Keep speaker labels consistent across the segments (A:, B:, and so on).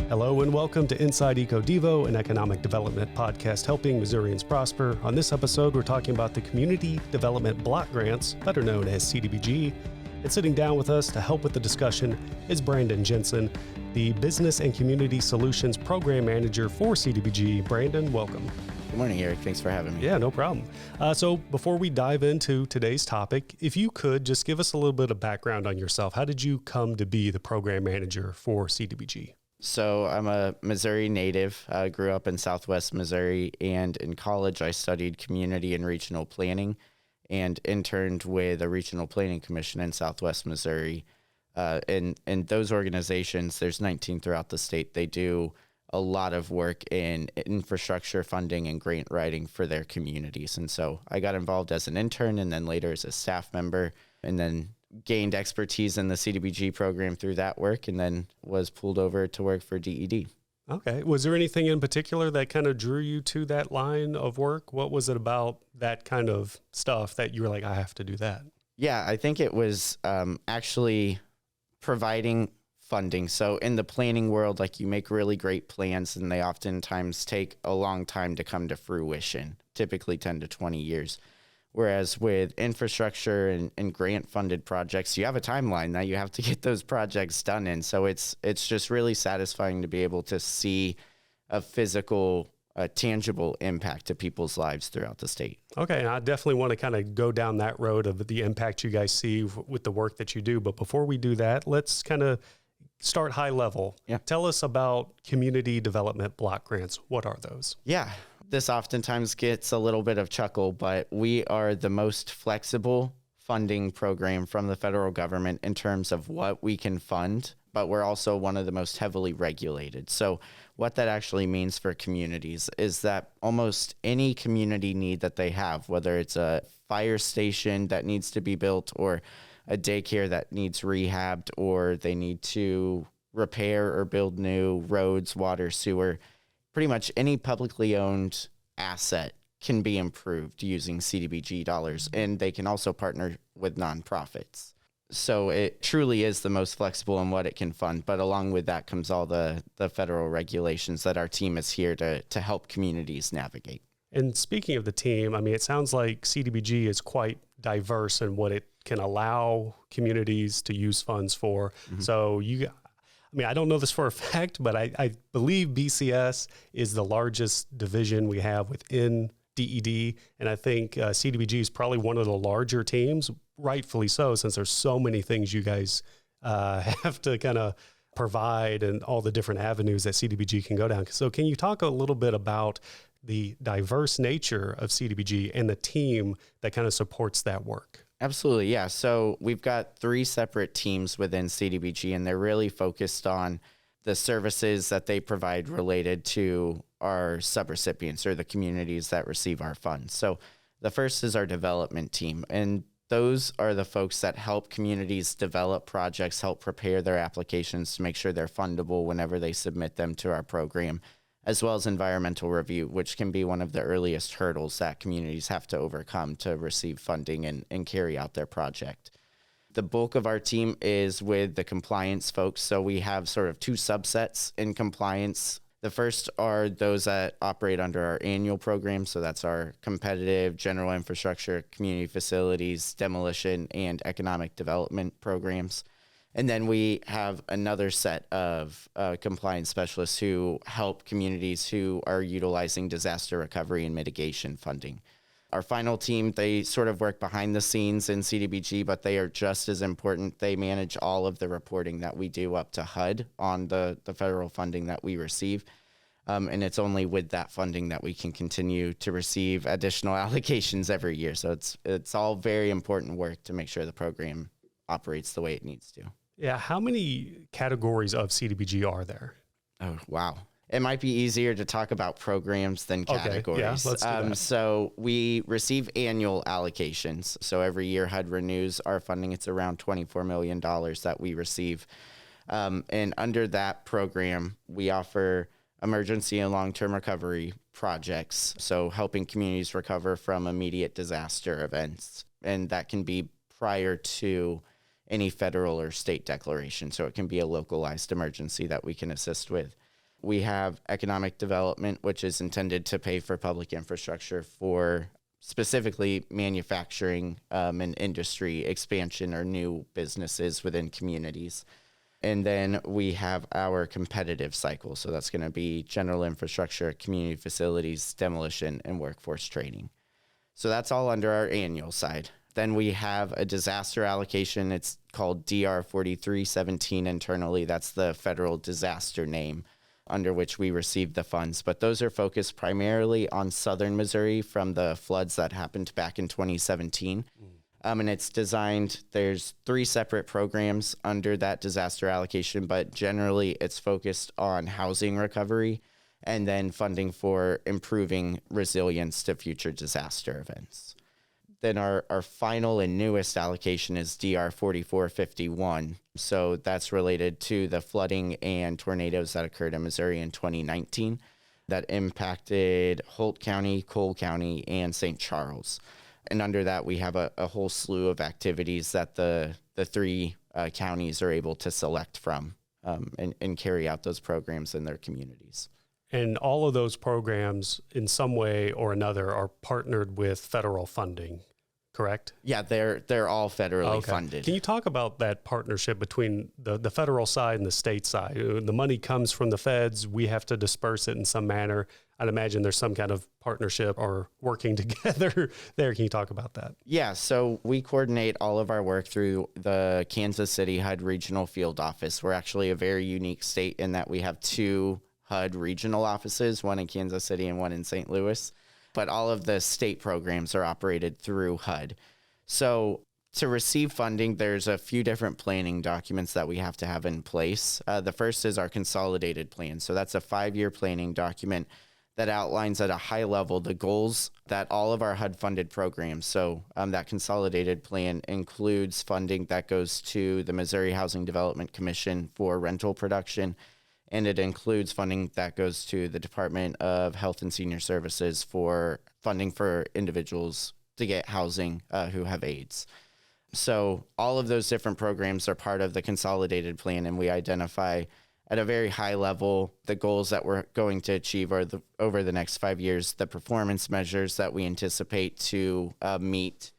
A: Hello and welcome to Inside EcoDevo, an economic development podcast helping Missourians prosper. On this episode, we're talking about the Community Development Block Grants, better known as CDBG. And sitting down with us to help with the discussion is Brandon Jenson, the Business and Community Solutions Program Manager for CDBG. Brandon, welcome.
B: Good morning, Eric. Thanks for having me.
A: Yeah, no problem. So before we dive into today's topic, if you could just give us a little bit of background on yourself. How did you come to be the Program Manager for CDBG?
B: So I'm a Missouri native. I grew up in Southwest Missouri, and in college I studied community and regional planning and interned with a regional planning commission in Southwest Missouri. In those organizations, there's 19 throughout the state. They do a lot of work in infrastructure funding and grant writing for their communities. And so I got involved as an intern and then later as a staff member, and then gained expertise in the CDBG program through that work, and then was pulled over to work for DED.
A: Okay. Was there anything in particular that kind of drew you to that line of work? What was it about that kind of stuff that you were like, I have to do that?
B: Yeah, I think it was actually providing funding. So in the planning world, like, you make really great plans and they oftentimes take a long time to come to fruition, typically 10 to 20 years. Whereas with infrastructure and grant funded projects, you have a timeline that you have to get those projects done in. So it's just really satisfying to be able to see a physical, tangible impact to people's lives throughout the state.
A: Okay, and I definitely want to kind of go down that road of the impact you guys see with the work that you do. But before we do that, let's kind of start high level.
B: Yeah.
A: Tell us about Community Development Block Grants. What are those?
B: Yeah. This oftentimes gets a little bit of chuckle, but we are the most flexible funding program from the federal government in terms of what we can fund, but we're also one of the most heavily regulated. So what that actually means for communities is that almost any community need that they have, whether it's a fire station that needs to be built or a daycare that needs rehabbed, or they need to repair or build new roads, water, sewer, pretty much any publicly owned asset can be improved using CDBG dollars, and they can also partner with nonprofits. So it truly is the most flexible in what it can fund, but along with that comes all the federal regulations that our team is here to help communities navigate.
A: And speaking of the team, I mean, it sounds like CDBG is quite diverse in what it can allow communities to use funds for. Mm-hmm. So I don't know this for a fact, but I believe BCS is the largest division we have within DED. And I think CDBG is probably one of the larger teams, rightfully so, since there's so many things you guys have to kind of provide and all the different avenues that CDBG can go down. So can you talk a little bit about the diverse nature of CDBG and the team that kind of supports that work?
B: Absolutely, yeah. So we've got 3 separate teams within CDBG, and they're really focused on the services that they provide related to our subrecipients or the communities that receive our funds. So the first is our development team, and those are the folks that help communities develop projects, help prepare their applications to make sure they're fundable whenever they submit them to our program, as well as environmental review, which can be one of the earliest hurdles that communities have to overcome to receive funding and carry out their project. The bulk of our team is with the compliance folks, so we have sort of 2 subsets in compliance. The first are those that operate under our annual program, so that's our competitive general infrastructure, community facilities, demolition, and economic development programs. And then we have another set of compliance specialists who help communities who are utilizing disaster recovery and mitigation funding. Our final team, they sort of work behind the scenes in CDBG, but they are just as important. They manage all of the reporting that we do up to HUD on the federal funding that we receive. And it's only with that funding that we can continue to receive additional allocations every year. So it's all very important work to make sure the program operates the way it needs to.
A: Yeah. How many categories of CDBG are there?
B: Oh, wow. It might be easier to talk about programs than categories.
A: Okay, yeah, let's do that.
B: So we receive annual allocations. So every year HUD renews our funding. It's around $24 million that we receive. And under that program, we offer emergency and long-term recovery projects. So helping communities recover from immediate disaster events. And that can be prior to any federal or state declaration. So it can be a localized emergency that we can assist with. we have economic development, which is intended to pay for public infrastructure for specifically manufacturing and industry expansion or new businesses within communities. And then we have our competitive cycle. So that's going to be general infrastructure, community facilities, demolition, and workforce training. So that's all under our annual side. Then we have a disaster allocation. It's called DR 4317 internally. That's the federal disaster name under which we receive the funds. But those are focused primarily on southern Missouri from the floods that happened back in 2017. And it's designed, there's 3 separate programs under that disaster allocation, but generally it's focused on housing recovery and then funding for improving resilience to future disaster events. Then our final and newest allocation is DR 4451. So that's related to the flooding and tornadoes that occurred in Missouri in 2019 that impacted Holt County, Cole County, and St. Charles. And under that, we have a whole slew of activities that the 3 counties are able to select from and carry out those programs in their communities.
A: And all of those programs, in some way or another, are partnered with federal funding, correct?
B: Yeah, they're all federally funded.
A: Can you talk about that partnership between the federal side and the state side? The money comes from the feds. We have to disperse it in some manner. I'd imagine there's some kind of partnership or working together there. Can you talk about that?
B: Yeah, so we coordinate all of our work through the Kansas City HUD Regional Field Office. We're actually a very unique state in that we have 2 HUD regional offices, one in Kansas City and one in St. Louis. But all of the state programs are operated through HUD. So to receive funding, there's a few different planning documents that we have to have in place. The first is our consolidated plan. So that's a 5-year planning document that outlines at a high level the goals that all of our HUD-funded programs. So that consolidated plan includes funding that goes to the Missouri Housing Development Commission for rental production, and it includes funding that goes to the Department of Health and Senior Services for funding for individuals to get housing who have AIDS. So all of those different programs are part of the consolidated plan, and we identify at a very high level the goals that we're going to achieve over the next 5 years, the performance measures that we anticipate to meet,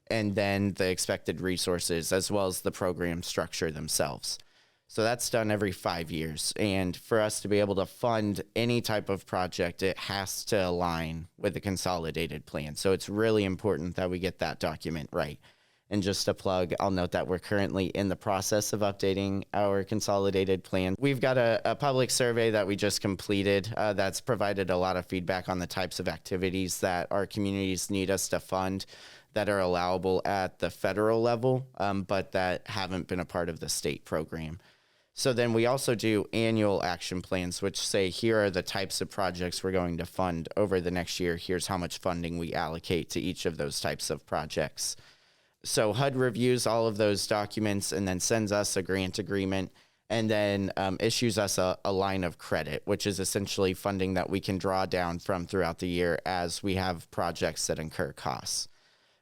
B: and then the expected resources, as well as the program structure themselves. So that's done every 5 years. And for us to be able to fund any type of project, it has to align with the consolidated plan. So it's really important that we get that document right. And just a plug, I'll note that we're currently in the process of updating our consolidated plan. We've got a public survey that we just completed that's provided a lot of feedback on the types of activities that our communities need us to fund that are allowable at the federal level, but that haven't been a part of the state program. So then we also do annual action plans, which say, here are the types of projects we're going to fund over the next year. Here's how much funding we allocate to each of those types of projects. So HUD reviews all of those documents and then sends us a grant agreement and then issues us a line of credit, which is essentially funding that we can draw down from throughout the year as we have projects that incur costs.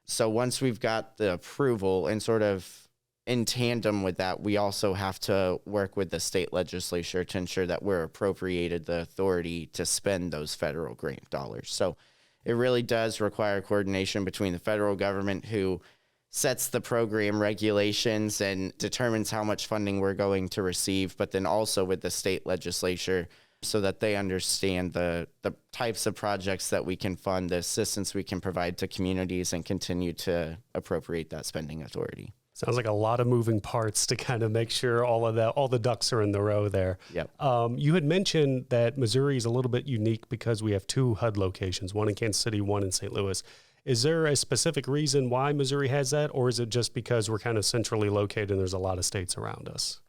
B: So once we've got the approval and sort of in tandem with that, we also have to work with the state legislature to ensure that we're appropriated the authority to spend those federal grant dollars. So it really does require coordination between the federal government, who sets the program regulations and determines how much funding we're going to receive, but then also with the state legislature so that they understand the types of projects that we can fund, the assistance we can provide to communities, and continue to appropriate that spending authority.
A: Sounds like a lot of moving parts to kind of make sure all the ducks are in the row there.
B: Yep.
A: You had mentioned that Missouri is a little bit unique because we have 2 HUD locations, one in Kansas City, one in St. Louis. Is there a specific reason why Missouri has that, or is it just because we're kind of centrally located and there's a lot of states around us?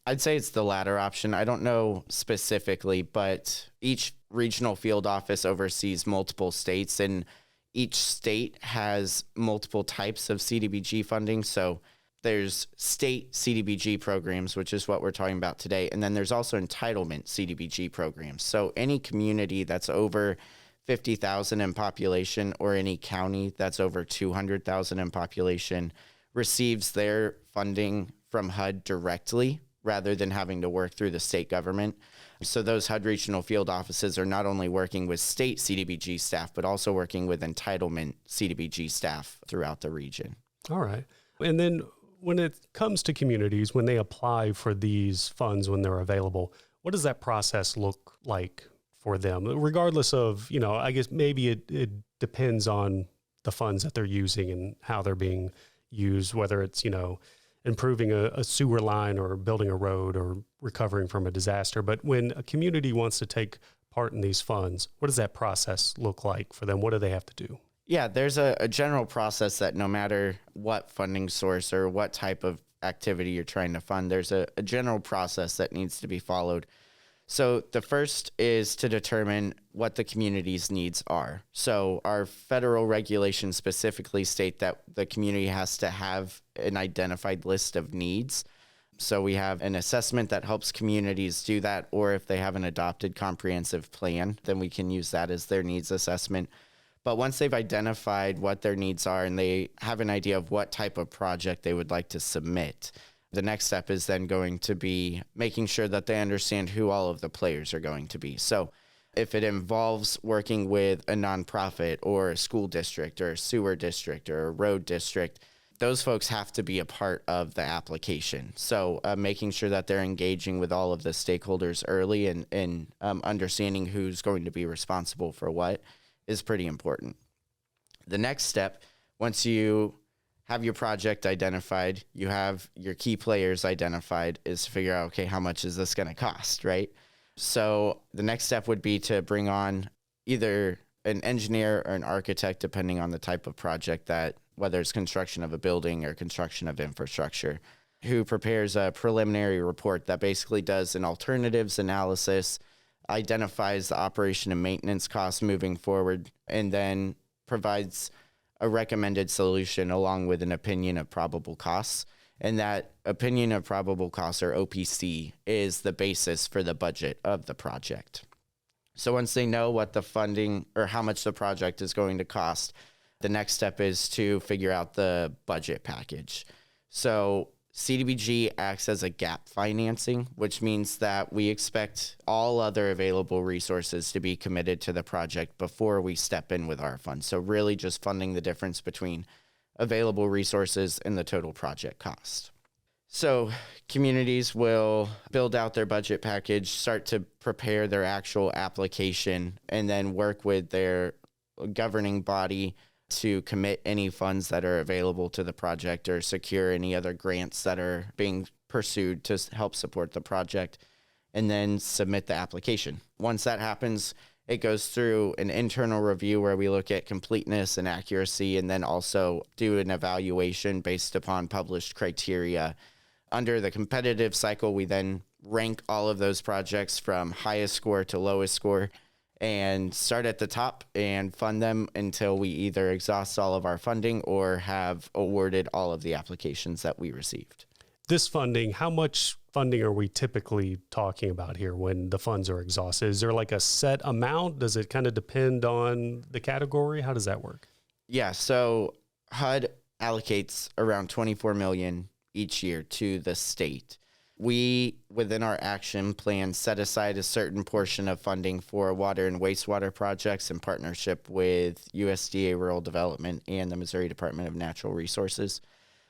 B: I'd say it's the latter option. I don't know specifically, but each regional field office oversees multiple states, and each state has multiple types of CDBG funding. So there's state CDBG programs, which is what we're talking about today. And then there's also entitlement CDBG programs. So any community that's over 50,000 in population, or any county that's over 200,000 in population, receives their funding from HUD directly rather than having to work through the state government. So those HUD regional field offices are not only working with state CDBG staff, but also working with entitlement CDBG staff throughout the region.
A: All right. And then when it comes to communities, when they apply for these funds, when they're available, what does that process look like for them? Regardless of, I guess maybe it depends on the funds that they're using and how they're being used, whether it's, improving a sewer line or building a road or recovering from a disaster. But when a community wants to take part in these funds, what does that process look like for them? What do they have to do?
B: Yeah, there's a general process that no matter what funding source or what type of activity you're trying to fund, there's a general process that needs to be followed. So the first is to determine what the community's needs are. So our federal regulations specifically state that the community has to have an identified list of needs. So we have an assessment that helps communities do that, or if they have an adopted comprehensive plan, then we can use that as their needs assessment. But once they've identified what their needs are and they have an idea of what type of project they would like to submit, the next step is then going to be making sure that they understand who all of the players are going to be. So if it involves working with a nonprofit or a school district or a sewer district or a road district, those folks have to be a part of the application. So making sure that they're engaging with all of the stakeholders early and understanding who's going to be responsible for what is pretty important. The next step, once you have your project identified, you have your key players identified, is to figure out, okay, how much is this going to cost, right? So the next step would be to bring on either an engineer or an architect, depending on the type of project, that whether it's construction of a building or construction of infrastructure, who prepares a preliminary report that basically does an alternatives analysis, identifies the operation and maintenance costs moving forward, and then provides a recommended solution along with an opinion of probable costs. And that opinion of probable costs, or OPC, is the basis for the budget of the project. So once they know what the funding or how much the project is going to cost, the next step is to figure out the budget package. So CDBG acts as a gap financing, which means that we expect all other available resources to be committed to the project before we step in with our funds. So really just funding the difference between available resources and the total project cost. So communities will build out their budget package, start to prepare their actual application, and then work with their governing body to commit any funds that are available to the project or secure any other grants that are being pursued to help support the project, and then submit the application. Once that happens, it goes through an internal review where we look at completeness and accuracy, and then also do an evaluation based upon published criteria. Under the competitive cycle, we then rank all of those projects from highest score to lowest score and start at the top and fund them until we either exhaust all of our funding or have awarded all of the applications that we received.
A: This funding, how much funding are we typically talking about here when the funds are exhausted? Is there like a set amount? Does it kind of depend on the category? How does that work?
B: Yeah, so HUD allocates around $24 million each year to the state. We, within our action plan, set aside a certain portion of funding for water and wastewater projects in partnership with USDA Rural Development and the Missouri Department of Natural Resources.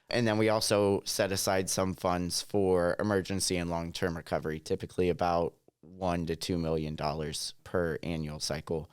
B: And then we also set aside some funds for emergency and long-term recovery, typically about $1 to $2 million per annual cycle.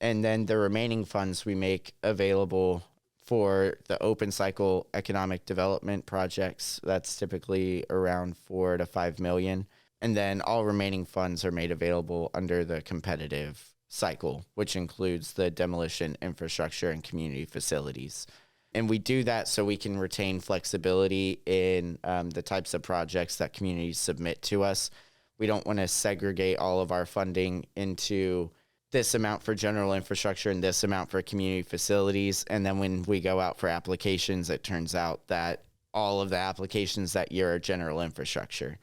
B: And then the remaining funds we make available for the open cycle economic development projects. That's typically around $4 to $5 million. And then all remaining funds are made available under the competitive cycle, which includes the demolition, infrastructure, and community facilities. And we do that so we can retain flexibility in the types of projects that communities submit to us. We don't want to segregate all of our funding into this amount for general infrastructure and this amount for community facilities. And then when we go out for applications, it turns out that all of the applications that year are general infrastructure.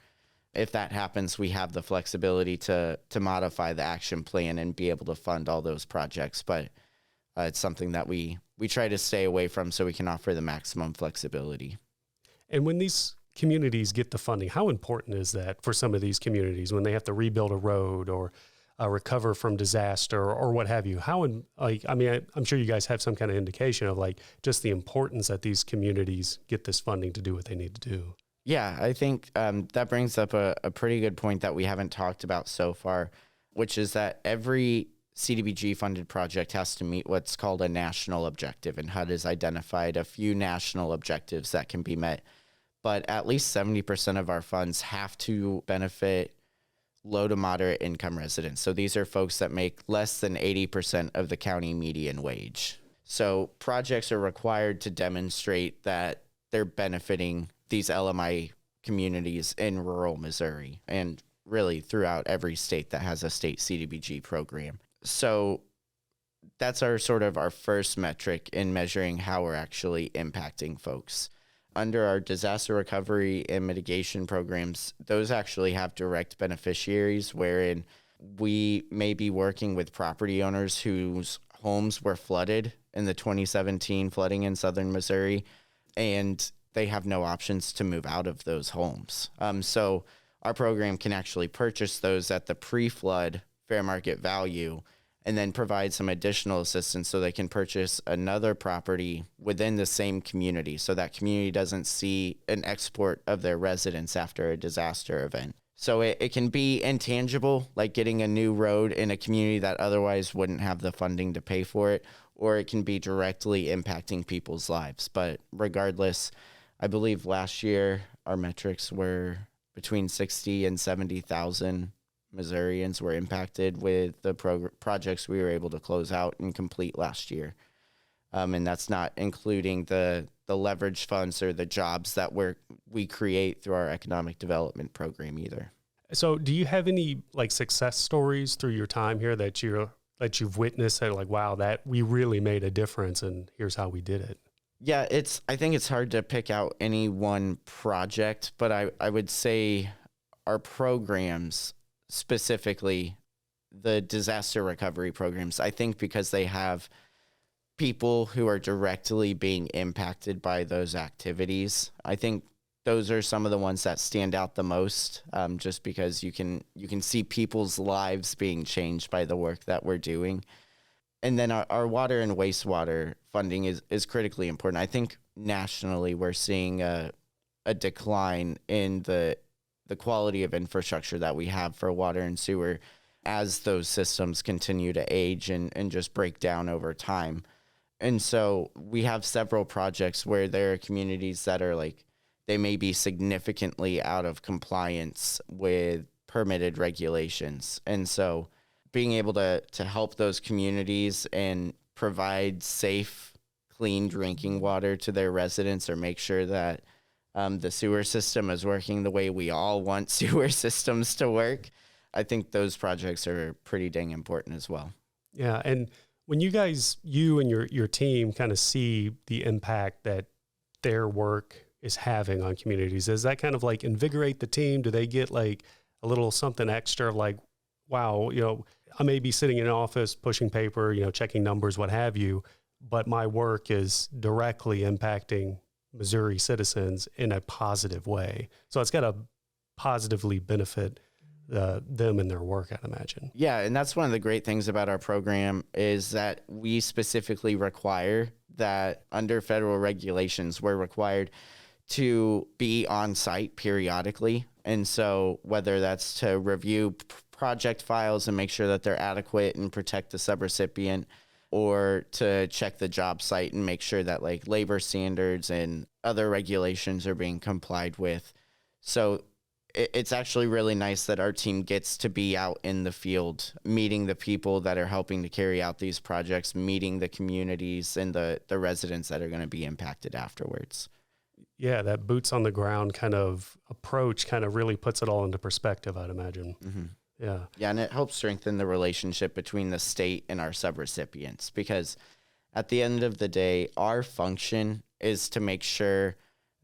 B: If that happens, we have the flexibility to modify the action plan and be able to fund all those projects. But it's something that we try to stay away from so we can offer the maximum flexibility.
A: And when these communities get the funding, how important is that for some of these communities when they have to rebuild a road or recover from disaster or what have you? I'm sure you guys have some kind of indication of like just the importance that these communities get this funding to do what they need to do.
B: Yeah, I think that brings up a pretty good point that we haven't talked about so far, which is that every CDBG funded project has to meet what's called a national objective, and HUD has identified a few national objectives that can be met. But at least 70% of our funds have to benefit low to moderate income residents. So these are folks that make less than 80% of the county median wage. So projects are required to demonstrate that they're benefiting these LMI communities in rural Missouri and really throughout every state that has a state CDBG program. So that's our first metric in measuring how we're actually impacting folks. Under our disaster recovery and mitigation programs, those actually have direct beneficiaries wherein we may be working with property owners whose homes were flooded in the 2017 flooding in southern Missouri, and they have no options to move out of those homes. So our program can actually purchase those at the pre-flood fair market value and then provide some additional assistance so they can purchase another property within the same community so that community doesn't see an export of their residents after a disaster event. So it can be intangible, like getting a new road in a community that otherwise wouldn't have the funding to pay for it, or it can be directly impacting people's lives. But regardless, I believe last year our metrics were between 60 and 70,000 Missourians were impacted with the projects we were able to close out and complete last year. And that's not including the leverage funds or the jobs that we create through our economic development program either.
A: So do you have any like success stories through your time here that you've witnessed that like, wow, that we really made a difference and here's how we did it?
B: Yeah, I think it's hard to pick out any one project, but I would say our programs, specifically the disaster recovery programs, I think because they have people who are directly being impacted by those activities, I think those are some of the ones that stand out the most, just because you can see people's lives being changed by the work that we're doing. And then our water and wastewater funding is critically important. I think nationally we're seeing a decline in the quality of infrastructure that we have for water and sewer as those systems continue to age and just break down over time. And so we have several projects where there are communities that are like, they may be significantly out of compliance with permitted regulations. And so being able to help those communities and provide safe, clean drinking water to their residents, or make sure that the sewer system is working the way we all want sewer systems to work, I think those projects are pretty dang important as well.
A: Yeah. And when you and your team kind of see the impact that their work is having on communities, does that kind of like invigorate the team? Do they get like a little something extra of like, wow, I may be sitting in an office pushing paper, checking numbers, what have you, but my work is directly impacting Missouri citizens in a positive way. So it's got to positively benefit them and their work, I'd imagine.
B: Yeah, and that's one of the great things about our program is that we specifically require that under federal regulations, we're required to be on site periodically. And so whether that's to review project files and make sure that they're adequate and protect the subrecipient, or to check the job site and make sure that like labor standards and other regulations are being complied with. So it's actually really nice that our team gets to be out in the field, meeting the people that are helping to carry out these projects, meeting the communities and the residents that are going to be impacted afterwards.
A: Yeah, that boots on the ground kind of approach kind of really puts it all into perspective, I'd imagine.
B: Mm-hmm.
A: Yeah.
B: Yeah, and it helps strengthen the relationship between the state and our subrecipients, because at the end of the day, our function is to make sure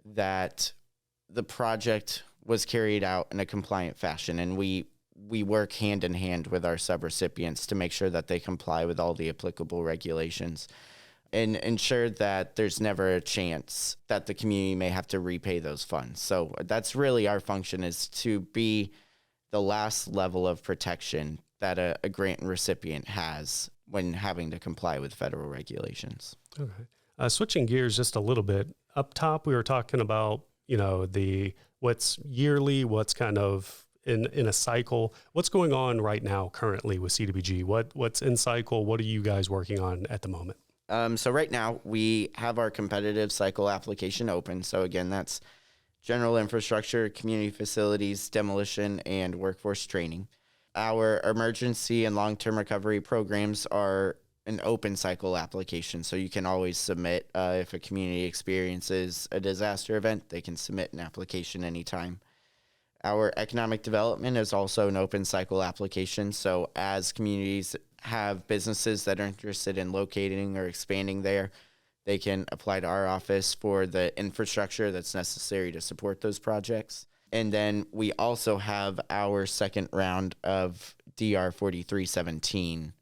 B: that the project was carried out in a compliant fashion, and we work hand in hand with our subrecipients to make sure that they comply with all the applicable regulations. and ensure that there's never a chance that the community may have to repay those funds. So that's really our function, is to be the last level of protection that a grant recipient has when having to comply with federal regulations.
A: Okay. Switching gears just a little bit, up top, we were talking about, what's yearly, what's kind of in a cycle. What's going on right now currently with CDBG? What's in cycle? What are you guys working on at the moment?
B: So right now we have our competitive cycle application open. So again, that's general infrastructure, community facilities, demolition, and workforce training. Our emergency and long-term recovery programs are an open cycle application. So you can always submit, if a community experiences a disaster event, they can submit an application anytime. Our economic development is also an open cycle application. So as communities have businesses that are interested in locating or expanding there, they can apply to our office for the infrastructure that's necessary to support those projects. And then we also have our second round of DR 4317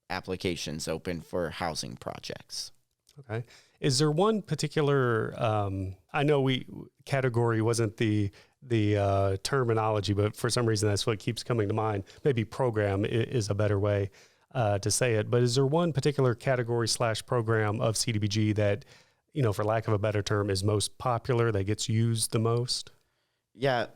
B: applications open for housing projects.
A: Okay. Is there one particular, I know category wasn't the terminology, but for some reason that's what keeps coming to mind. Maybe program is a better way to say it. But is there one particular category / program of CDBG that, for lack of a better term, is most popular, that gets used the most?
B: Yeah,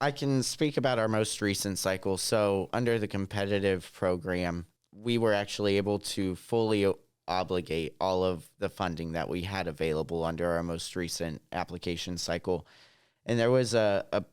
B: I can speak about our most recent cycle. So under the competitive program, we were actually able to fully obligate all of the funding that we had available under our most recent application cycle. And there was a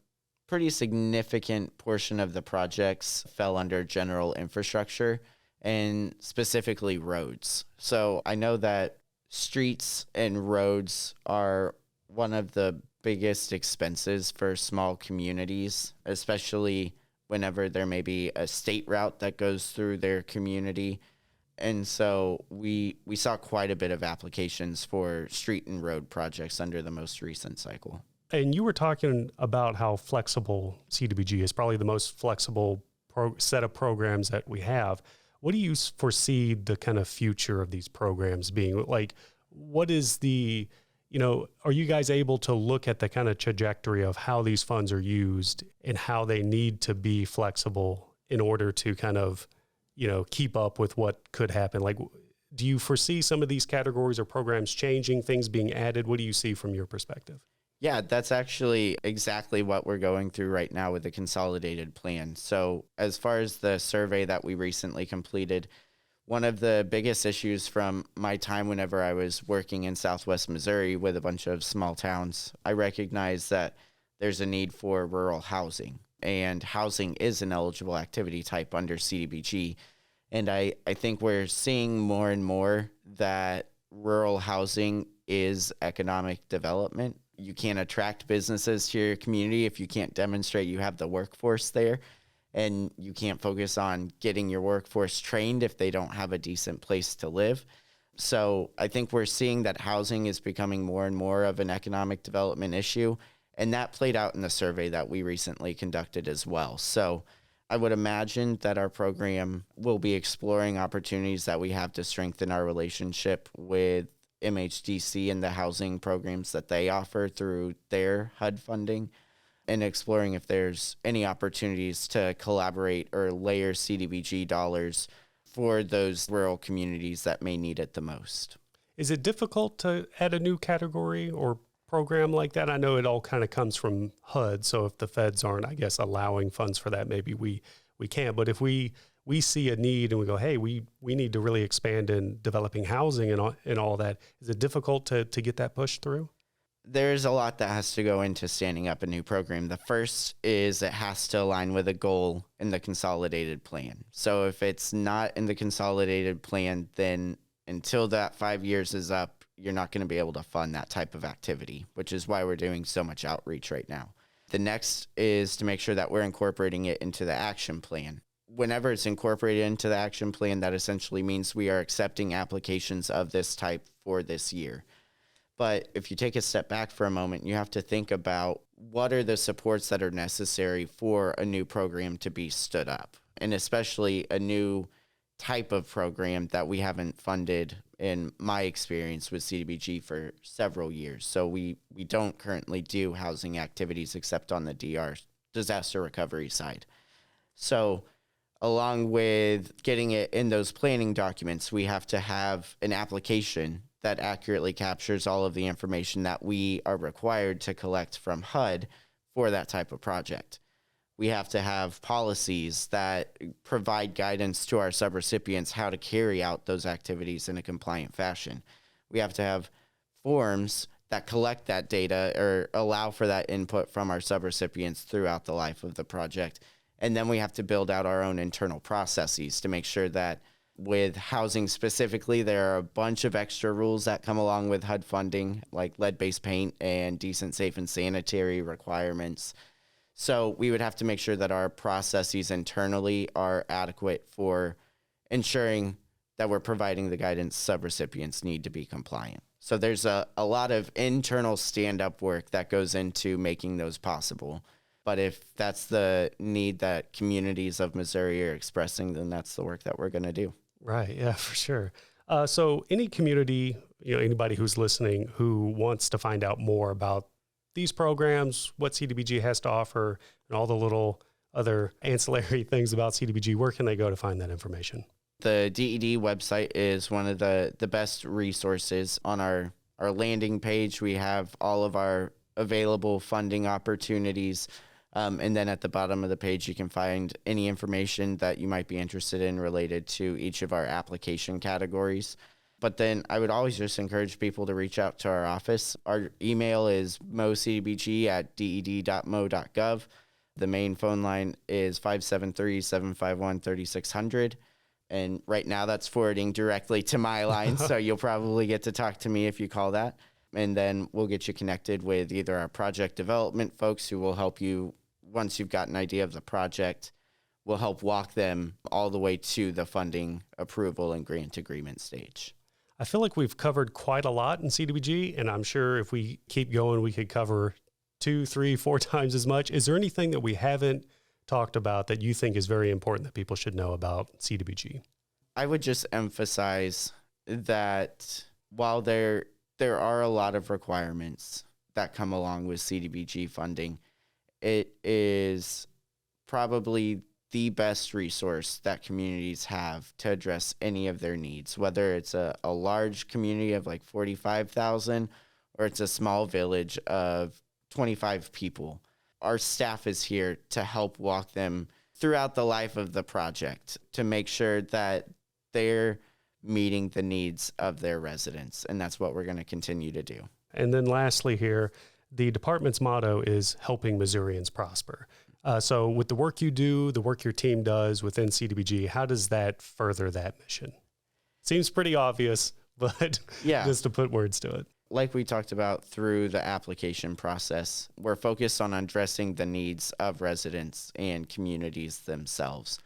B: pretty significant portion of the projects fell under general infrastructure and specifically roads. So I know that streets and roads are one of the biggest expenses for small communities, especially whenever there may be a state route that goes through their community. And so we saw quite a bit of applications for street and road projects under the most recent cycle.
A: And you were talking about how flexible CDBG is, probably the most flexible set of programs that we have. What do you foresee the kind of future of these programs being? Like, what is the, are you guys able to look at the kind of trajectory of how these funds are used and how they need to be flexible in order to kind of, keep up with what could happen? Like, do you foresee some of these categories or programs changing, things being added? What do you see from your perspective?
B: Yeah, that's actually exactly what we're going through right now with the consolidated plan. So as far as the survey that we recently completed, one of the biggest issues from my time whenever I was working in Southwest Missouri with a bunch of small towns, I recognized that there's a need for rural housing, and housing is an eligible activity type under CDBG. And I think we're seeing more and more that rural housing is economic development. You can't attract businesses to your community if you can't demonstrate you have the workforce there. And you can't focus on getting your workforce trained if they don't have a decent place to live. So I think we're seeing that housing is becoming more and more of an economic development issue. And that played out in the survey that we recently conducted as well. So I would imagine that our program will be exploring opportunities that we have to strengthen our relationship with MHDC and the housing programs that they offer through their HUD funding, and exploring if there's any opportunities to collaborate or layer CDBG dollars for those rural communities that may need it the most.
A: Is it difficult to add a new category or program like that? I know it all kind of comes from HUD, so if the feds aren't, I guess, allowing funds for that, maybe we can't. But if we see a need and we go, hey, we need to really expand in developing housing and all that, is it difficult to get that pushed through?
B: There's a lot that has to go into standing up a new program. The first is it has to align with a goal in the consolidated plan. So if it's not in the consolidated plan, then until that 5 years is up, you're not going to be able to fund that type of activity, which is why we're doing so much outreach right now. The next is to make sure that we're incorporating it into the action plan. Whenever it's incorporated into the action plan, that essentially means we are accepting applications of this type for this year. But if you take a step back for a moment, you have to think about what are the supports that are necessary for a new program to be stood up, and especially a new type of program that we haven't funded in my experience with CDBG for several years. So we don't currently do housing activities except on the DR disaster recovery side. So along with getting it in those planning documents, we have to have an application that accurately captures all of the information that we are required to collect from HUD for that type of project. We have to have policies that provide guidance to our subrecipients how to carry out those activities in a compliant fashion. We have to have forms that collect that data or allow for that input from our subrecipients throughout the life of the project. And then we have to build out our own internal processes to make sure that with housing specifically, there are a bunch of extra rules that come along with HUD funding, like lead-based paint and decent, safe, and sanitary requirements. So we would have to make sure that our processes internally are adequate for ensuring that we're providing the guidance subrecipients need to be compliant. So there's a lot of internal stand-up work that goes into making those possible. But if that's the need that communities of Missouri are expressing, then that's the work that we're going to do.
A: Right. Yeah, for sure. So any community, anybody who's listening who wants to find out more about these programs, what CDBG has to offer, and all the little other ancillary things about CDBG, where can they go to find that information?
B: The DED website is one of the best resources. On our landing page, we have all of our available funding opportunities. And then at the bottom of the page, you can find any information that you might be interested in related to each of our application categories. But then I would always just encourage people to reach out to our office. Our email is mocdbg@ded.mo.gov. The main phone line is 573-751-3600. And right now that's forwarding directly to my line, so you'll probably get to talk to me if you call that. And then we'll get you connected with either our project development folks who will help you once you've got an idea of the project. We'll help walk them all the way to the funding approval and grant agreement stage.
A: I feel like we've covered quite a lot in CDBG, and I'm sure if we keep going, we could cover 2, 3, 4 times as much. Is there anything that we haven't talked about that you think is very important that people should know about CDBG?
B: I would just emphasize that while there are a lot of requirements that come along with CDBG funding, it is probably the best resource that communities have to address any of their needs, whether it's a large community of like 45,000 or it's a small village of 25 people. Our staff is here to help walk them throughout the life of the project to make sure that they're meeting the needs of their residents. And that's what we're going to continue to do.
A: And then lastly here, the department's motto is helping Missourians prosper. So with the work you do, the work your team does within CDBG, how does that further that mission? Seems pretty obvious, but yeah, just to put words to it.
B: Like we talked about through the application process, we're focused on addressing the needs of residents and communities themselves,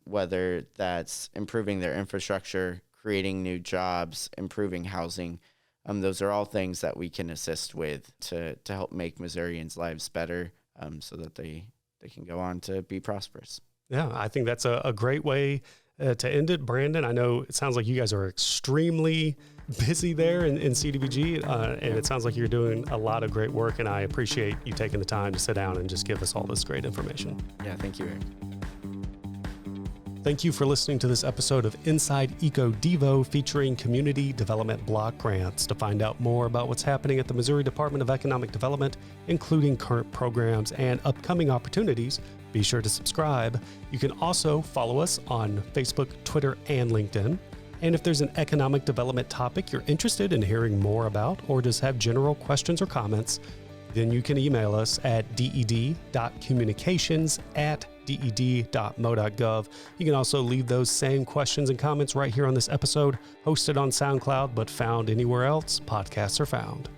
B: whether that's improving their infrastructure, creating new jobs, improving housing. Those are all things that we can assist with to help make Missourians' lives better so that they can go on to be prosperous.
A: Yeah, I think that's a great way to end it. Brandon, I know it sounds like you guys are extremely busy there in CDBG, and it sounds like you're doing a lot of great work, and I appreciate you taking the time to sit down and just give us all this great information.
B: Yeah, thank you, Eric.
A: Thank you for listening to this episode of Inside EcoDevo featuring Community Development Block Grants. To find out more about what's happening at the Missouri Department of Economic Development, including current programs and upcoming opportunities, be sure to subscribe. You can also follow us on Facebook, Twitter, and LinkedIn. And if there's an economic development topic you're interested in hearing more about or just have general questions or comments, then you can email us at ded.communications@ded.mo.gov. You can also leave those same questions and comments right here on this episode, hosted on SoundCloud, but found anywhere else podcasts are found.